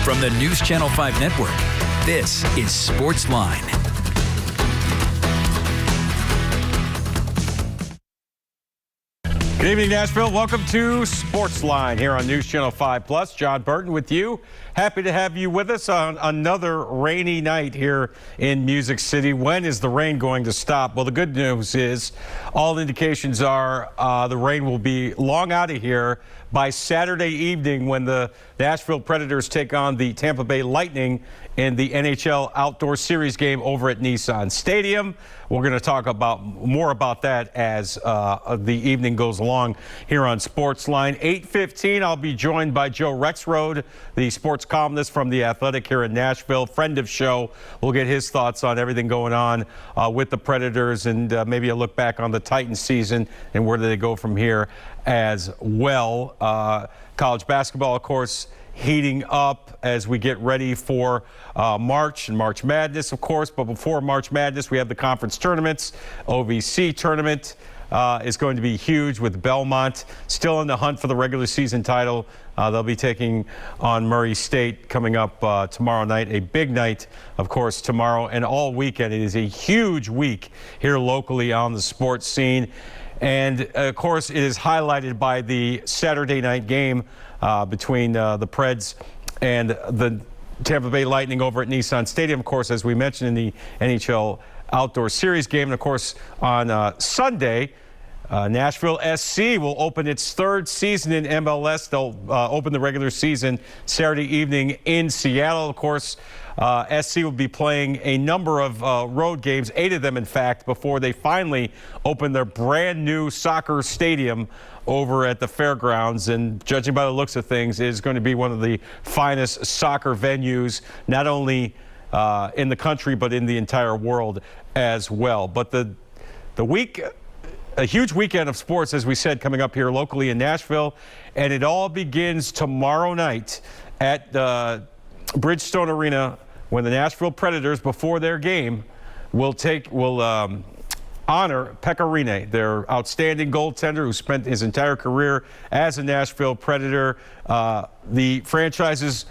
From the News Channel 5 network, this is SportsLine. Good evening, Nashville. Welcome to SportsLine here on News Channel 5+. Jon Burton with you. Happy to have you with us on another rainy night here in Music City. When is the rain going to stop? Well, the good news is all indications are the rain will be long out of here by Saturday evening when the Nashville Predators take on the Tampa Bay Lightning in the NHL Outdoor Series game over at Nissan Stadium. We're going to talk more about that as the evening goes along here on SportsLine. 8:15, I'll be joined by Joe Rexrode, the sports columnist from The Athletic here in Nashville, friend of show. We'll get his thoughts on everything going on with the Predators and maybe a look back on the Titans season and where do they go from here as well. College basketball, of course, heating up as we get ready for March and March Madness, of course. But before March Madness, we have the conference tournaments. OVC tournament is going to be huge with Belmont still in the hunt for the regular season title. They'll be taking on Murray State coming up tomorrow night. A big night, of course, tomorrow and all weekend. It is a huge week here locally on the sports scene. And, of course, it is highlighted by the Saturday night game between the Preds and the Tampa Bay Lightning over at Nissan Stadium, of course, as we mentioned in the NHL Outdoor Series game. And, of course, on Sunday, Nashville SC will open its third season in MLS. They'll open the regular season Saturday evening in Seattle, of course. SC will be playing a number of road games, 8 of them, in fact, before they finally open their brand new soccer stadium over at the fairgrounds. And judging by the looks of things, it is going to be one of the finest soccer venues, not only in the country, but in the entire world as well. But a huge weekend of sports, as we said, coming up here locally in Nashville. And it all begins tomorrow night at Bridgestone Arena when the Nashville Predators, before their game, will honor Pekka Rinne, their outstanding goaltender who spent his entire career as a Nashville Predator, the franchise's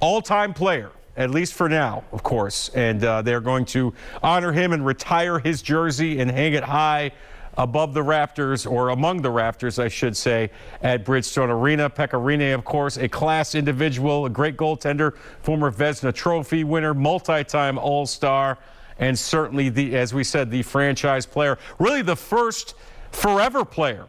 all-time player, at least for now, of course. And they're going to honor him and retire his jersey and hang it high above the rafters, or among the rafters, I should say, at Bridgestone Arena. Pekka Rinne, of course, a class individual, a great goaltender, former Vezina Trophy winner, multi-time All-Star, and certainly, as we said, the franchise player. Really the first forever player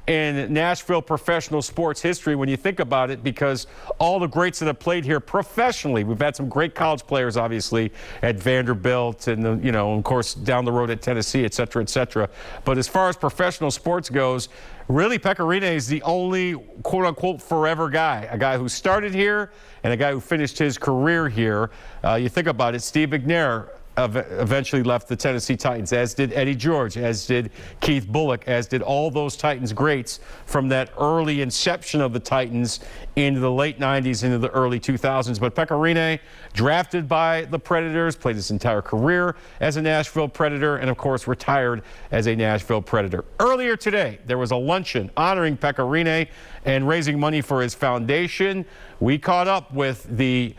in Nashville professional sports history when you think about it, because all the greats that have played here professionally, we've had some great college players, obviously, at Vanderbilt and, of course, down the road at Tennessee, et cetera, et cetera. But as far as professional sports goes, really Pekka Rinne is the only quote-unquote forever guy, a guy who started here and a guy who finished his career here. You think about it, Steve McNair eventually left the Tennessee Titans, as did Eddie George, as did Keith Bullock, as did all those Titans greats from that early inception of the Titans into the late 90s, into the early 2000s. But Pekka Rinne, drafted by the Predators, played his entire career as a Nashville Predator, and of course retired as a Nashville Predator. Earlier today, there was a luncheon honoring Pekka Rinne and raising money for his foundation. We caught up with the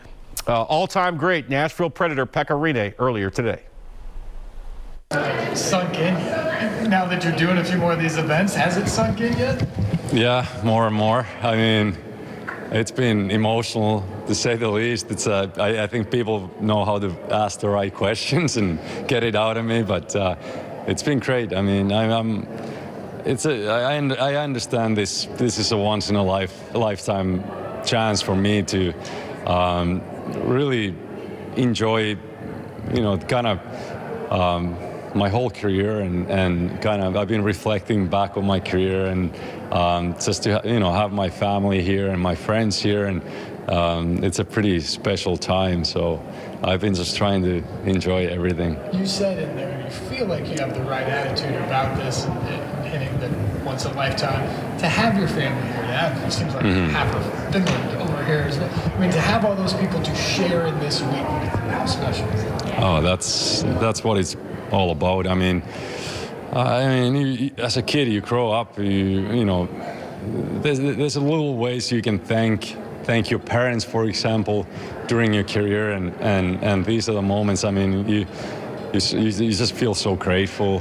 all-time great Nashville Predator Pekka Rinne earlier today. Sunk in. Now that you're doing a few more of these events, has it sunk in yet? Yeah, more and more. I mean, it's been emotional, to say the least. It's I think people know how to ask the right questions and get it out of me, but it's been great. I mean, I understand this is a once-in-a-lifetime chance for me to really enjoy, kind of my whole career and kind of I've been reflecting back on my career and just to have my family here and my friends here, and it's a pretty special time. So I've been just trying to enjoy everything. You said in there you feel like you have the right attitude about this and hitting the once in a lifetime. To have your family here, it seems like half of Finland over here as well. I mean, to have all those people to share in this week, how special is it? Oh, that's what it's all about. I mean, as a kid, you grow up, there's a little ways you can thank thank your parents, for example, during your career, and these are the moments. I mean, you just feel so grateful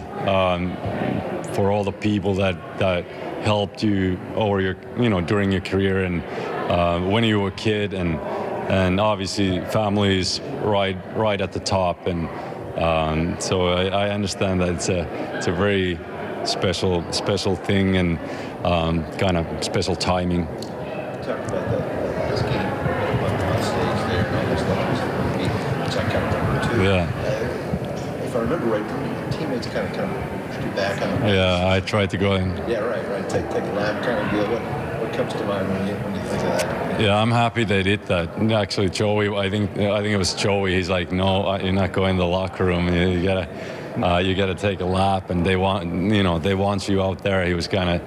for all the people that helped you over your, during your career and when you were a kid, and obviously family is right at the top, and so I understand that it's a very special thing and kind of special timing. Talk about this game on stage there and all those levels, which I kind of remember too. Yeah. If I remember right, your teammates kind of pushed you back on the Yeah, I tried to go in. Yeah, right. Take a lap kind of deal. What comes to mind when you think of that? Yeah, I'm happy they did that. Actually, Joey, I think it was Joey. He's like, no, you're not going to the locker room. You gotta take a lap, and they want you out there. He was kind of,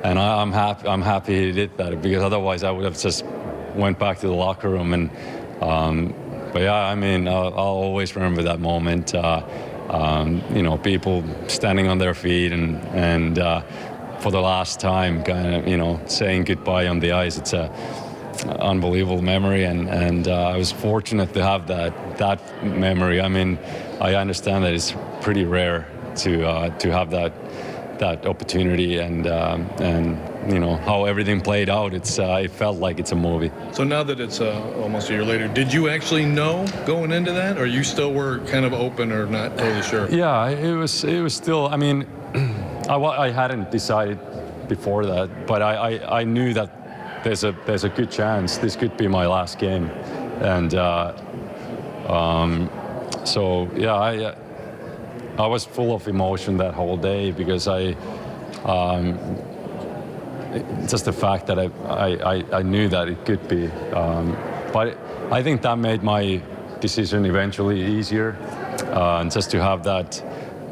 and I'm happy he did that, because otherwise I would have just went back to the locker room. And but yeah, I mean, I'll always remember that moment. People standing on their feet and for the last time, kind of, saying goodbye on the ice. It's a unbelievable memory, and I was fortunate to have that memory. I mean, I understand that it's pretty rare to have that opportunity, and how everything played out. It felt like it's a movie. So now that it's almost a year later, did you actually know going into that, or you still were kind of open or not totally sure? Yeah, it was still. I mean, I hadn't decided before that, but I knew that there's a good chance this could be my last game, and so yeah, I was full of emotion that whole day, because just the fact that I knew that it could be, but I think that made my decision eventually easier, and just to have that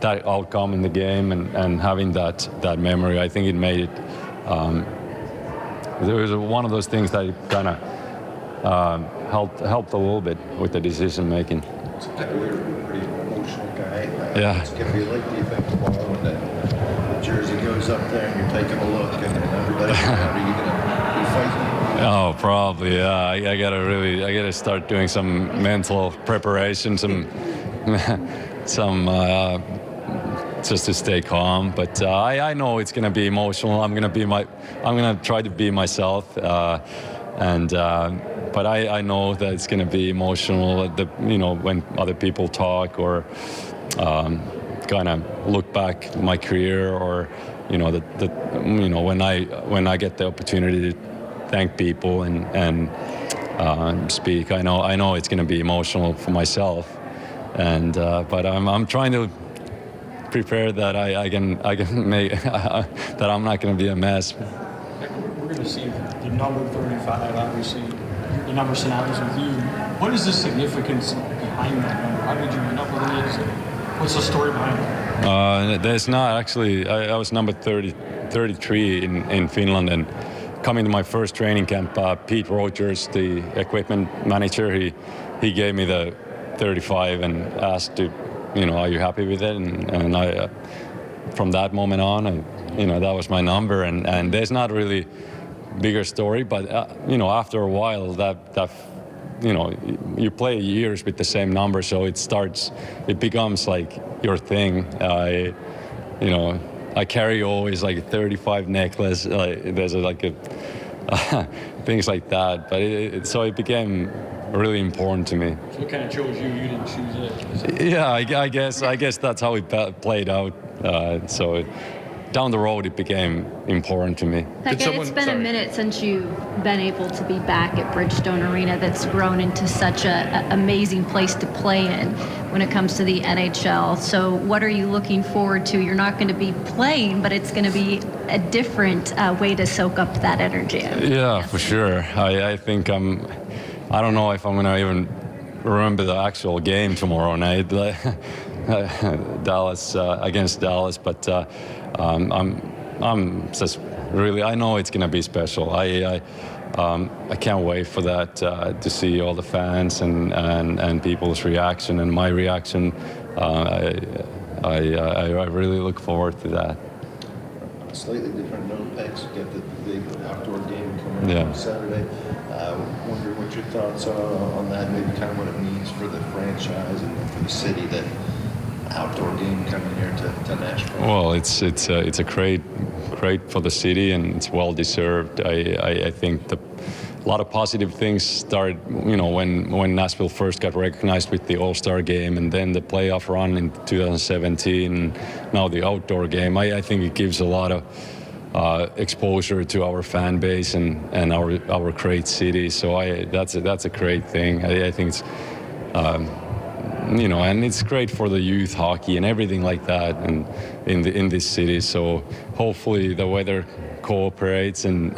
outcome in the game and having that memory, I think it made it. It was one of those things that kind of helped a little bit with the decision making. You're a pretty emotional guy. Yeah. What's it going to be like, do you think, tomorrow when the jersey goes up there and you're taking a look and everybody's around, are you going to be fighting? Oh, probably, yeah. I gotta start doing some mental preparation, some just to stay calm. But I know it's gonna be emotional. I'm gonna try to be myself, but I know that it's gonna be emotional. When other people talk or kind of look back at my career, or when I get the opportunity to thank people and speak. I know it's going to be emotional for myself, and but I'm trying to prepare that I can make that I'm not going to be a mess. We're going to see the number 35. Obviously, the number synonymous with you. What is the significance behind that number? How did you end up with it? What's the story behind it? There's not actually. I was number 33 in Finland, and coming to my first training camp, Pete Rogers, the equipment manager, he gave me the 35 and asked are you happy with it? And I, from that moment on, that was my number. And there's not really bigger story, but after a while, that you play years with the same number, so it becomes like your thing. I carry always like a 35 necklace. There's things like that. But so it became really important to me. So it kind of chose you. You didn't choose it. Yeah, I guess that's how it played out. So down the road, it became important to me. It's been a minute since you've been able to be back at Bridgestone Arena, that's grown into such an amazing place to play in when it comes to the NHL. So what are you looking forward to? You're not going to be playing, but it's going to be a different way to soak up that energy. Yeah, for sure. I think I don't know if I'm going to even remember the actual game tomorrow night, Dallas against Dallas, but I'm just really, I know it's going to be special. I can't wait for that, to see all the fans and people's reaction and my reaction. I really look forward to that. slightly different note, Pex. You got the big outdoor game coming up on Saturday. Wondering what your thoughts are on that, maybe kind of what it means for the franchise and for the city, that outdoor game coming here to Nashville. Well, it's a great for the city, and it's well deserved. I think a lot of positive things started, when Nashville first got recognized with the All-Star game, and then the playoff run in 2017, now the outdoor game. I think it gives a lot of exposure to our fan base and our great city. So that's a great thing. I think it's and it's great for the youth hockey and everything like that, and in this city. So hopefully the weather cooperates and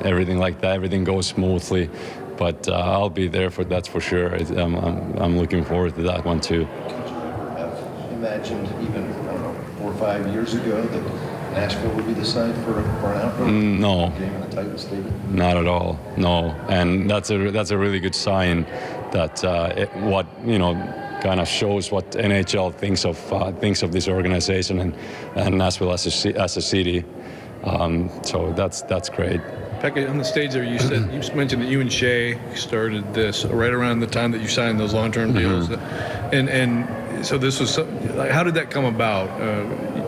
everything like that. Everything goes smoothly. But I'll be there for that's for sure. I'm looking forward to that one too. Could you ever have imagined, even 4 or 5 years ago, that Nashville would be the site for an outdoor game in a tight stadium? Not at all. No, and that's a really good sign that kind of shows what NHL thinks of this organization and Nashville as a city. So that's great. Pekka, on the stage there, you mentioned that you and Shea started this right around the time that you signed those long-term deals, and so this was like, how did that come about?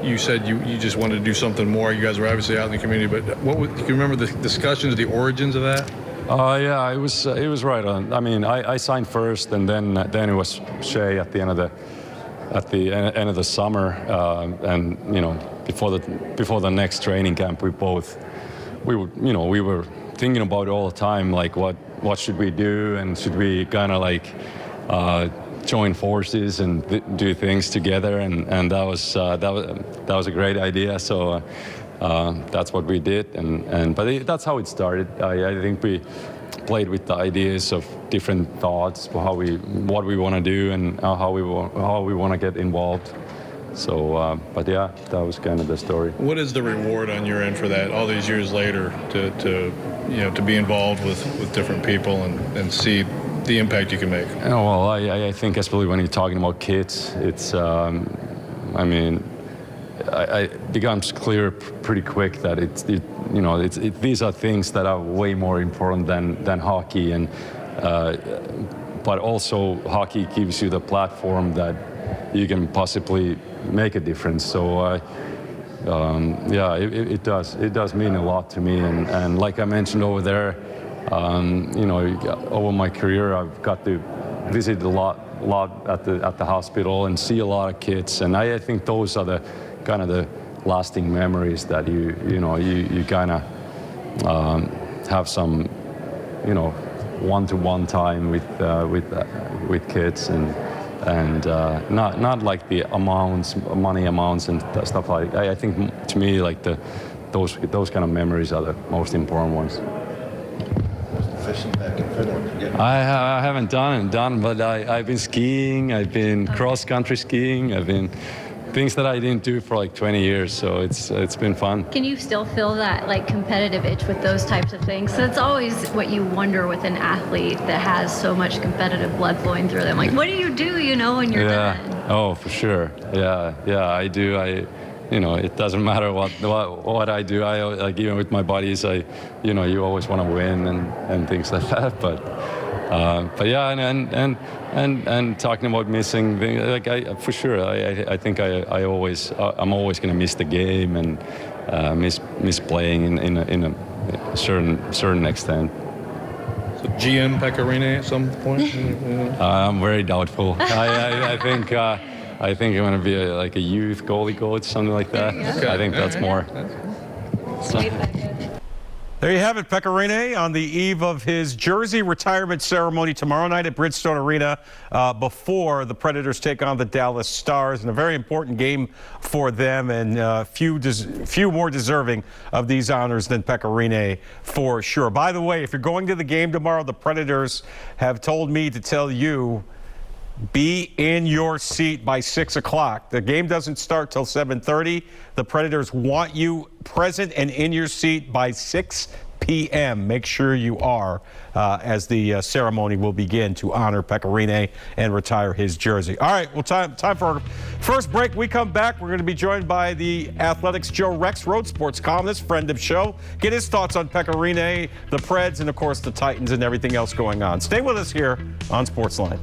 You said you just wanted to do something more. You guys were obviously out in the community, but do you remember the discussions, the origins of that? Yeah, it was right on. I mean, I signed first, and then it was Shea at the end of the summer, and before the next training camp, we were thinking about it all the time, like what should we do, and should we kind of like join forces and do things together, and that was a great idea. So that's what we did, but that's how it started. I think we played with the ideas of different thoughts, what we want to do, and how we want to get involved. So, but yeah, that was kind of the story. What is the reward on your end for that? All these years later, to be involved with different people and see the impact you can make. Well, I think especially when you're talking about kids, it's it becomes clear pretty quick that these are things that are way more important than hockey, and but also hockey gives you the platform that you can possibly make a difference. So it does mean a lot to me, and like I mentioned over there, over my career I've got to visit a lot at the hospital and see a lot of kids, and I think those are the kind of the lasting memories that you kind of have some one-to-one time with kids, and not like the money amounts and stuff like that. I think to me like those kind of memories are the most important ones. Fishing back in Finland. I haven't done, but I've been skiing. I've been cross-country skiing. I've been things that I didn't do for like 20 years, so it's been fun. Can you still feel that like competitive itch with those types of things? So it's always what you wonder with an athlete that has so much competitive blood flowing through them. Like, what do you do, when you're done? Oh, for sure. Yeah, I do. It doesn't matter what I do. I like, even with my buddies, you always want to win and things like that. But yeah, and talking about missing things, like for sure, I think I'm always going to miss the game and miss playing in a certain extent. So GM Pekka Rinne at some point? I'm very doubtful. I think I'm going to be a youth goalie coach, something like that. Okay. I think that's more. Sweet. There you have it, Pekka Rinne on the eve of his jersey retirement ceremony tomorrow night at Bridgestone Arena before the Predators take on the Dallas Stars, and a very important game for them, and few more deserving of these honors than Pekka Rinne for sure. By the way, if you're going to the game tomorrow, the Predators have told me to tell you, be in your seat by 6 o'clock. The game doesn't start till 7:30. The Predators want you present and in your seat by 6:10 p.m. Make sure you are as the ceremony will begin to honor Pekka Rinne and retire his jersey. All right, well, time for our first break. We come back. We're going to be joined by the Athletics' Joe Rexrode, sports columnist, friend of show. Get his thoughts on Pekka Rinne, the Preds, and, of course, the Titans and everything else going on. Stay with us here on SportsLine.